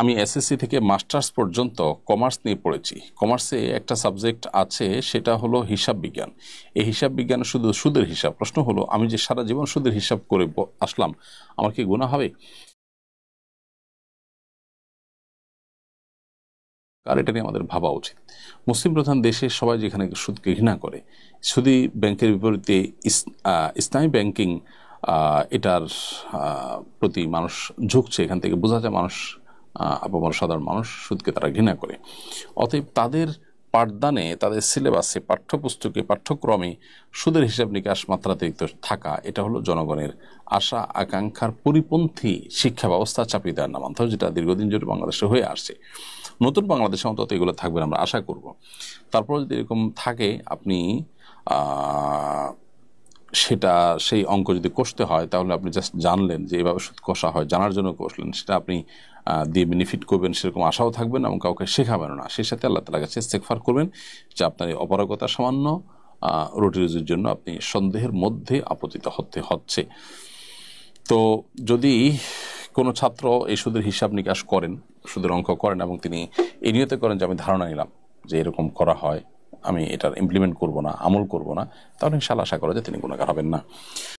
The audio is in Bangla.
আমি এসএসসি থেকে মাস্টার্স পর্যন্ত কমার্স নিয়ে পড়েছি। কমার্সে একটা সাবজেক্ট আছে, সেটা হলো হিসাব বিজ্ঞান। এই হিসাব বিজ্ঞানে শুধু সুদের হিসাব। প্রশ্ন হলো, আমি যে সারা জীবন সুদের হিসাব করে আসলাম, আমার কি গুনাহ হবে? আর এটা নিয়ে আমাদের ভাবা উচিত। মুসলিম প্রধান দেশে সবাই যেখানে সুদকে ঘৃণা করে, সুদী ব্যাংকের বিপরীতে ইসলামী ব্যাংকিং এটার প্রতি মানুষ ঝুঁকছে। এখান থেকে বোঝা যায় মানুষ, আপামর সাধারণ মানুষ সুদকে তারা ঘৃণা করে। অতএব তাদের পাঠদানে, তাদের সিলেবাসে, পাঠ্যপুস্তকে, পাঠ্যক্রমে সুদের হিসাব নিকাশ মাত্রাতিরিক্ত থাকা, এটা হলো জনগণের আশা আকাঙ্ক্ষার পরিপন্থী শিক্ষা ব্যবস্থা চাপিয়ে দেওয়ার নামান্তর, যেটা দীর্ঘদিন ধরে বাংলাদেশে হয়ে আসছে। নতুন বাংলাদেশে অন্তত এগুলো থাকবে আমরা আশা করব। তারপর যদি এরকম থাকে, আপনি সেটা সেই অঙ্ক যদি কষতে হয়, তাহলে আপনি জাস্ট জানলেন যে এভাবে সুদ কষা হয়, জানার জন্য কষলেন, সেটা আপনি দিয়ে বেনিফিট করবেন সেরকম আশাও থাকবেন এবং কাউকে শেখাবেন না। সেই সাথে আল্লাহ তাআলার কাছে ইস্তেগফার করবেন যে আপনার এই অপারগতা সামান্য রুটি রুজির জন্য আপনি সন্দেহের মধ্যে আপতিত হতে হচ্ছে। তো যদি কোনো ছাত্র এই সুদের হিসাব নিকাশ করেন, সুদের অঙ্ক করেন, এবং তিনি এই নিয়তে করেন যে আমি ধারণা নিলাম যে এরকম করা হয়, আমি এটার ইমপ্লিমেন্ট করব না, আমল করব না, তাহলে ইনশাআল্লাহ আশা করা যায় তিনি গুনাহগার হবেন না।